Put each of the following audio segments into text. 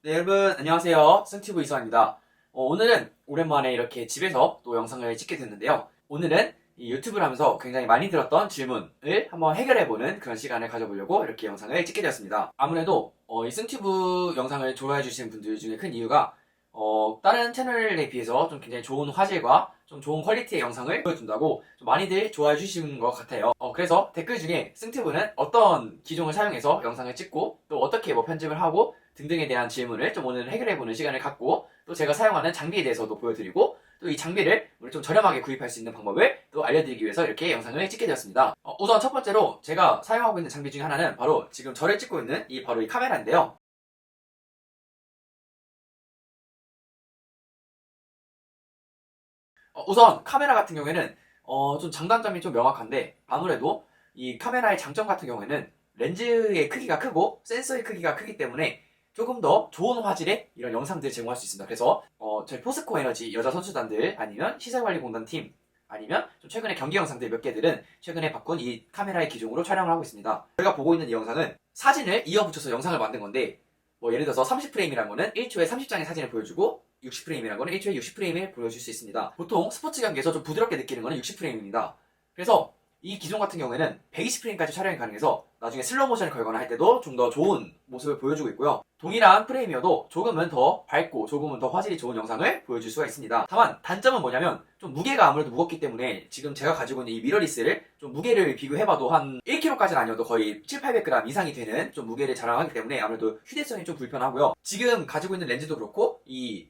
네, 여러분 안녕하세요. 승튜브 이수환입니다. 오늘은 오랜만에 이렇게 집에서 또 영상을 찍게 됐는데요. 오늘은 이 유튜브를 하면서 굉장히 많이 들었던 질문을 한번 해결해보는 그런 시간을 가져보려고 이렇게 영상을 찍게 되었습니다. 아무래도 이 승튜브 영상을 좋아해 주시는 분들 중에 큰 이유가 다른 채널에 비해서 좀 굉장히 좋은 화질과 좀 좋은 퀄리티의 영상을 보여준다고 좀 많이들 좋아해 주시는 것 같아요. 그래서 댓글 중에 승튜브는 어떤 기종을 사용해서 영상을 찍고 또 어떻게 뭐 편집을 하고 등등에 대한 질문을 좀 오늘 해결해보는 시간을 갖고 또 제가 사용하는 장비에 대해서도 보여드리고 또 이 장비를 우리 좀 저렴하게 구입할 수 있는 방법을 또 알려드리기 위해서 이렇게 영상을 찍게 되었습니다. 우선 첫 번째로 제가 사용하고 있는 장비 중에 하나는 바로 지금 저를 찍고 있는 바로 이 카메라인데요. 우선 카메라 같은 경우에는 좀 장단점이 좀 명확한데 아무래도 이 카메라의 장점 같은 경우에는 렌즈의 크기가 크고 센서의 크기가 크기 때문에 조금 더 좋은 화질의 이런 영상들을 제공할 수 있습니다. 그래서 저희 포스코 에너지 여자 선수단들 아니면 시설관리공단 팀 아니면 좀 최근에 경기 영상들 몇 개들은 최근에 바꾼 이 카메라의 기종으로 촬영을 하고 있습니다. 저희가 보고 있는 이 영상은 사진을 이어붙여서 영상을 만든 건데 뭐 예를 들어서 30프레임이라는 거는 1초에 30장의 사진을 보여주고 60프레임이라는 거는 1초에 60프레임을 보여줄 수 있습니다. 보통 스포츠 경기에서 좀 부드럽게 느끼는 거는 60프레임입니다. 그래서 이 기종 같은 경우에는 120프레임까지 촬영이 가능해서 나중에 슬로우 모션을 걸거나 할 때도 좀 더 좋은 모습을 보여주고 있고요. 동일한 프레임이어도 조금은 더 밝고 조금은 더 화질이 좋은 영상을 보여줄 수가 있습니다. 다만 단점은 뭐냐면 좀 무게가 아무래도 무겁기 때문에 지금 제가 가지고 있는 이 미러리스를 좀 무게를 비교해봐도 한 1kg까지는 아니어도 거의 700~800g 이상이 되는 좀 무게를 자랑하기 때문에 아무래도 휴대성이 좀 불편하고요. 지금 가지고 있는 렌즈도 그렇고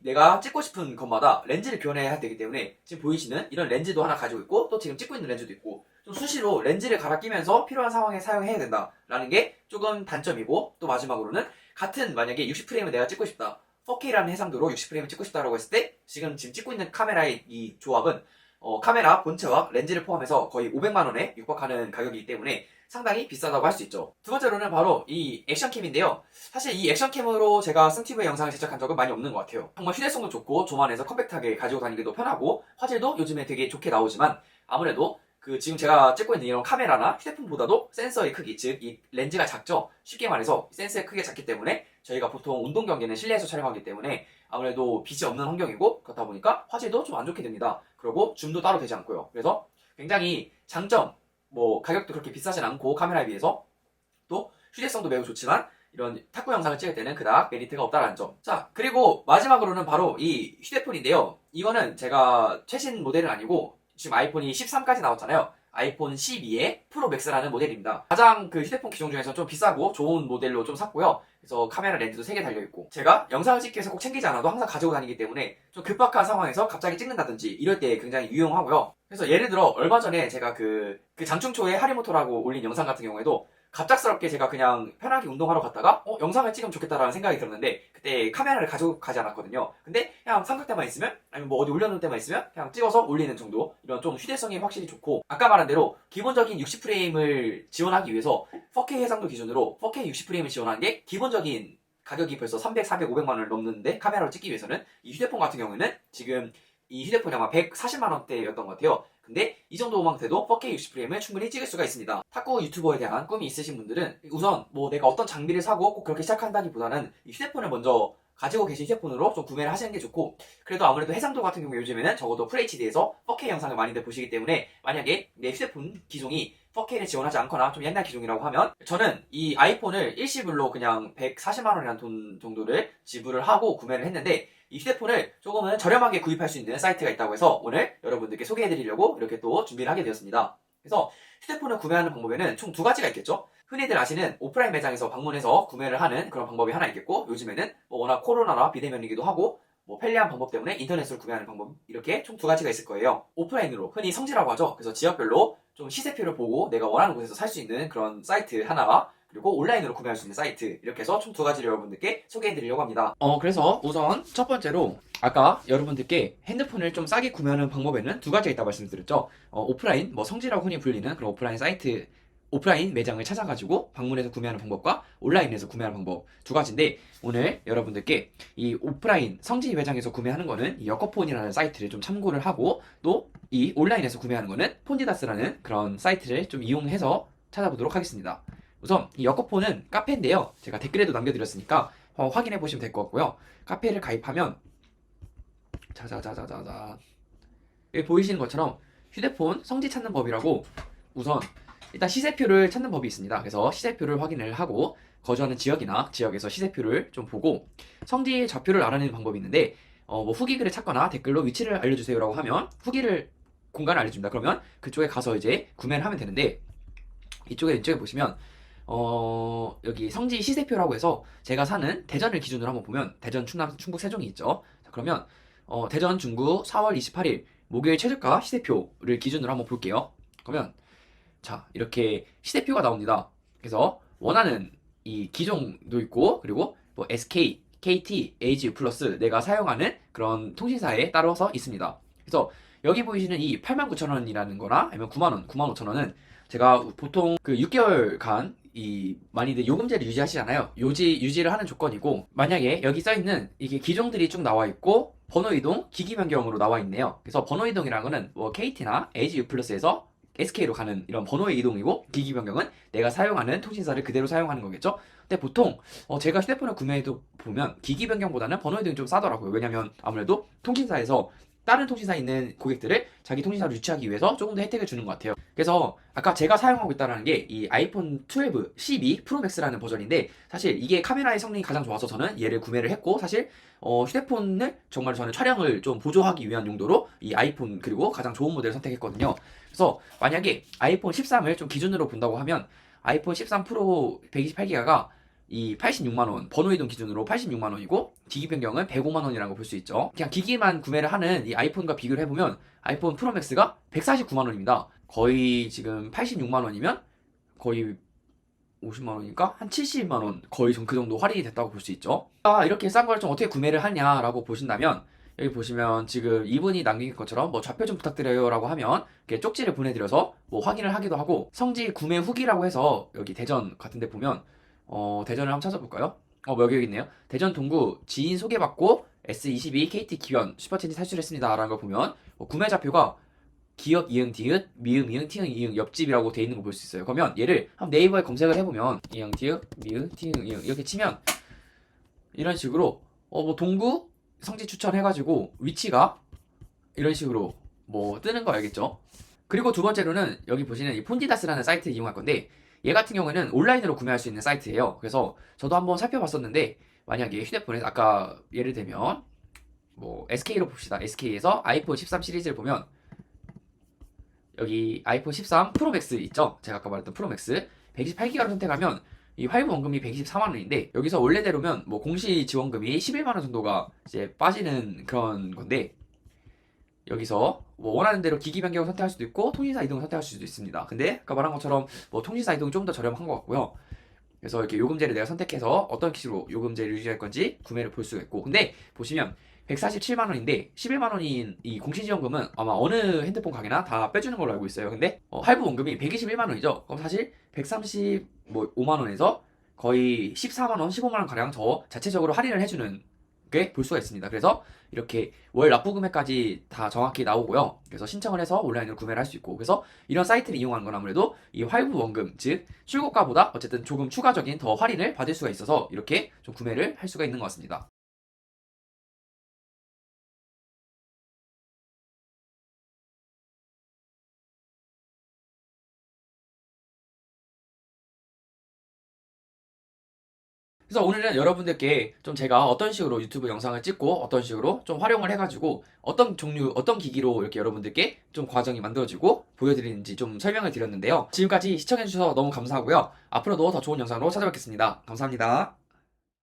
내가 찍고 싶은 것마다 렌즈를 교환해야 되기 때문에 지금 보이시는 이런 렌즈도 하나 가지고 있고 또 지금 찍고 있는 렌즈도 있고 좀 수시로 렌즈를 갈아 끼면서 필요한 상황에 사용해야 된다라는 게 조금 단점이고 또 마지막으로는 같은 만약에 60프레임을 내가 찍고 싶다 4K라는 해상도로 60프레임을 찍고 싶다라고 했을 때 지금 찍고 있는 카메라의 이 조합은 카메라 본체와 렌즈를 포함해서 거의 500만원에 육박하는 가격이기 때문에 상당히 비싸다고 할 수 있죠. 두 번째로는 바로 이 액션캠인데요. 사실 이 액션캠으로 제가 승티브의 영상을 제작한 적은 많이 없는 것 같아요. 정말 휴대성도 좋고 조만해서 컴팩트하게 가지고 다니기도 편하고 화질도 요즘에 되게 좋게 나오지만 아무래도 지금 제가 찍고 있는 이런 카메라나 휴대폰보다도 센서의 크기, 즉 이 렌즈가 작죠. 쉽게 말해서 센서의 크기가 작기 때문에 저희가 보통 운동 경기는 실내에서 촬영하기 때문에 아무래도 빛이 없는 환경이고 그렇다 보니까 화질도 좀 안 좋게 됩니다. 그리고 줌도 따로 되지 않고요. 그래서 굉장히 장점, 뭐 가격도 그렇게 비싸진 않고 카메라에 비해서 또 휴대성도 매우 좋지만 이런 탁구 영상을 찍을 때는 그닥 메리트가 없다라는 점. 자, 그리고 마지막으로는 바로 이 휴대폰인데요. 이거는 제가 최신 모델은 아니고 지금 아이폰이 13까지 나왔잖아요. 아이폰 12의 프로 맥스라는 모델입니다. 가장 휴대폰 기종 중에서 좀 비싸고 좋은 모델로 좀 샀고요. 그래서 카메라 렌즈도 3개 달려있고 제가 영상을 찍기 위해서 꼭 챙기지 않아도 항상 가지고 다니기 때문에 좀 급박한 상황에서 갑자기 찍는다든지 이럴 때 굉장히 유용하고요. 그래서 예를 들어 얼마 전에 제가 장충초의 하리모토라고 올린 영상 같은 경우에도 갑작스럽게 제가 그냥 편하게 운동하러 갔다가 영상을 찍으면 좋겠다라는 생각이 들었는데 그때 카메라를 가지고 가지 않았거든요. 근데 그냥 삼각대만 있으면 아니면 뭐 어디 올려놓을 때만 있으면 그냥 찍어서 올리는 정도 이런 좀 휴대성이 확실히 좋고 아까 말한 대로 기본적인 60프레임을 지원하기 위해서 4K 해상도 기준으로 4K 60프레임을 지원하는 게 기본적인 가격이 벌써 300, 400, 500만 원을 넘는데 카메라로 찍기 위해서는 이 휴대폰 같은 경우에는 지금 이 휴대폰이 아마 140만 원대였던 것 같아요. 근데 이 정도만 돼도 4K 60프레임을 충분히 찍을 수가 있습니다. 탁구 유튜버에 대한 꿈이 있으신 분들은 우선 뭐 내가 어떤 장비를 사고 꼭 그렇게 시작한다기보다는 이 휴대폰을 먼저 가지고 계신 휴대폰으로 좀 구매를 하시는 게 좋고 그래도 아무래도 해상도 같은 경우 요즘에는 적어도 FHD에서 4K 영상을 많이들 보시기 때문에 만약에 내 휴대폰 기종이 4K를 지원하지 않거나 좀 옛날 기종이라고 하면 저는 이 아이폰을 일시불로 그냥 140만 원이라는 돈 정도를 지불을 하고 구매를 했는데 이 휴대폰을 조금은 저렴하게 구입할 수 있는 사이트가 있다고 해서 오늘 여러분들께 소개해드리려고 이렇게 또 준비를 하게 되었습니다. 그래서 휴대폰을 구매하는 방법에는 총 2가지가 있겠죠. 흔히들 아시는 오프라인 매장에서 방문해서 구매를 하는 그런 방법이 하나 있겠고 요즘에는 뭐 워낙 코로나나 비대면이기도 하고 뭐 편리한 방법 때문에 인터넷으로 구매하는 방법 이렇게 총 2가지가 있을 거예요. 오프라인으로 흔히 성지라고 하죠. 그래서 지역별로 좀 시세표를 보고 내가 원하는 곳에서 살 수 있는 그런 사이트 하나와 그리고 온라인으로 구매할 수 있는 사이트 이렇게 해서 총 2가지를 여러분들께 소개해드리려고 합니다. 그래서 우선 첫 번째로 아까 여러분들께 핸드폰을 좀 싸게 구매하는 방법에는 2가지가 있다고 말씀드렸죠. 오프라인 뭐 성지라고 흔히 불리는 그런 오프라인 사이트 오프라인 매장을 찾아가지고 방문해서 구매하는 방법과 온라인에서 구매하는 방법 2가지인데 오늘 여러분들께 이 오프라인 성지 매장에서 구매하는 거는 이 여커폰이라는 사이트를 좀 참고를 하고 또 이 온라인에서 구매하는 거는 폰디다스라는 그런 사이트를 좀 이용해서 찾아보도록 하겠습니다. 우선 이 여커폰은 카페인데요. 제가 댓글에도 남겨드렸으니까 확인해 보시면 될 것 같고요. 카페를 가입하면 자자자자자자 여기 보이시는 것처럼 휴대폰 성지 찾는 법이라고 우선 일단 시세표를 찾는 법이 있습니다. 그래서 시세표를 확인을 하고 거주하는 지역이나 지역에서 시세표를 좀 보고 성지 좌표를 알아내는 방법이 있는데 뭐 후기 글을 찾거나 댓글로 위치를 알려주세요라고 하면 후기를 공간을 알려줍니다. 그러면 그쪽에 가서 이제 구매를 하면 되는데 이쪽에 왼쪽에 보시면 여기 성지 시세표라고 해서 제가 사는 대전을 기준으로 한번 보면 대전, 충남, 충북, 세종이 있죠. 자, 그러면 대전 중구 4월 28일 목요일 최저가 시세표를 기준으로 한번 볼게요. 그러면 자 이렇게 시세표가 나옵니다. 그래서 원하는 이 기종도 있고 그리고 뭐 SK, KT, AGU 플러스 내가 사용하는 그런 통신사에 따라서 있습니다. 그래서 여기 보이시는 이 89,000원이라는 거나 아니면 9만원, 95,000원은 제가 보통 그 6개월간 이 많이들 요금제를 유지하시잖아요. 유지를 하는 조건이고 만약에 여기 써있는 이게 기종들이 쭉 나와 있고 번호 이동, 기기 변경으로 나와 있네요. 그래서 번호 이동이라는 거는 뭐 KT나 AGU 플러스에서 SK로 가는 이런 번호의 이동이고 기기 변경은 내가 사용하는 통신사를 그대로 사용하는 거겠죠. 근데 보통 제가 휴대폰을 구매해도 보면 기기 변경보다는 번호 이동이 좀 싸더라고요. 왜냐면 아무래도 통신사에서 다른 통신사에 있는 고객들을 자기 통신사로 유치하기 위해서 조금 더 혜택을 주는 것 같아요. 그래서 아까 제가 사용하고 있다는 게 이 아이폰 12, 12 프로 맥스라는 버전인데 사실 이게 카메라의 성능이 가장 좋아서 저는 얘를 구매를 했고 사실 휴대폰을 정말 저는 촬영을 좀 보조하기 위한 용도로 이 아이폰 그리고 가장 좋은 모델을 선택했거든요. 그래서 만약에 아이폰 13을 좀 기준으로 본다고 하면 아이폰 13 프로 128기가가 이 86만원, 번호 이동 기준으로 86만원이고 기기 변경은 105만원이라는 걸 볼 수 있죠. 그냥 기기만 구매를 하는 이 아이폰과 비교를 해보면 아이폰 프로 맥스가 149만원입니다. 거의 지금 86만원이면 거의 50만원이니까 한 70만원 거의 좀 그 정도 할인이 됐다고 볼 수 있죠. 이렇게 싼 걸 좀 어떻게 구매를 하냐라고 보신다면 여기 보시면 지금 이분이 남긴 것처럼 뭐 좌표 좀 부탁드려요 라고 하면 이렇게 쪽지를 보내드려서 뭐 확인을 하기도 하고 성지 구매 후기라고 해서 여기 대전 같은 데 보면 대전을 한번 찾아볼까요? 뭐 여기 있네요. 대전 동구 지인 소개받고 S22 KT 기원 슈퍼챗이 탈출했습니다 라는 걸 보면 구매 좌표가 기역 이응 디귿 미음 이응 티응 이응 옆집이라고 돼 있는 거 볼 수 있어요. 그러면 얘를 한번 네이버에 검색을 해보면 이응 디귿 미음 티응 이응 이렇게 치면 이런 식으로 뭐 동구 성지 추천해가지고 위치가 이런 식으로 뭐 뜨는 거 알겠죠? 그리고 두 번째로는 여기 보시는 이 폰디다스라는 사이트를 이용할 건데 얘 같은 경우에는 온라인으로 구매할 수 있는 사이트예요. 그래서 저도 한번 살펴봤었는데 만약에 휴대폰에 아까 예를 들면 뭐 SK로 봅시다. SK에서 아이폰 13 시리즈를 보면 여기 아이폰 13 프로 맥스 있죠? 제가 아까 말했던 프로 맥스 128기가를 선택하면 이 할부 원금이 124만원인데 여기서 원래대로면 뭐 공시 지원금이 11만원 정도가 이제 빠지는 그런 건데 여기서 뭐 원하는 대로 기기 변경을 선택할 수도 있고 통신사 이동을 선택할 수도 있습니다. 근데 아까 말한 것처럼 뭐 통신사 이동이 좀 더 저렴한 것 같고요. 그래서 이렇게 요금제를 내가 선택해서 어떤 기수로 요금제를 유지할 건지 구매를 볼 수가 있고 근데 보시면 147만원인데 11만원인 이 공시지원금은 아마 어느 핸드폰 가게나 다 빼주는 걸로 알고 있어요. 근데 할부 원금이 121만원이죠. 그럼 사실 135만원에서 거의 14만원, 15만원 가량 더 자체적으로 할인을 해주는 게 볼 수가 있습니다. 그래서 이렇게 월 납부 금액까지 다 정확히 나오고요. 그래서 신청을 해서 온라인으로 구매를 할 수 있고 그래서 이런 사이트를 이용하는 건 아무래도 이 할부 원금 즉 출고가보다 어쨌든 조금 추가적인 더 할인을 받을 수가 있어서 이렇게 좀 구매를 할 수가 있는 것 같습니다. 그래서 오늘은 여러분들께 좀 제가 어떤 식으로 유튜브 영상을 찍고 어떤 식으로 좀 활용을 해가지고 어떤 종류, 어떤 기기로 이렇게 여러분들께 좀 과정이 만들어지고 보여드리는지 좀 설명을 드렸는데요. 지금까지 시청해주셔서 너무 감사하고요. 앞으로도 더 좋은 영상으로 찾아뵙겠습니다. 감사합니다.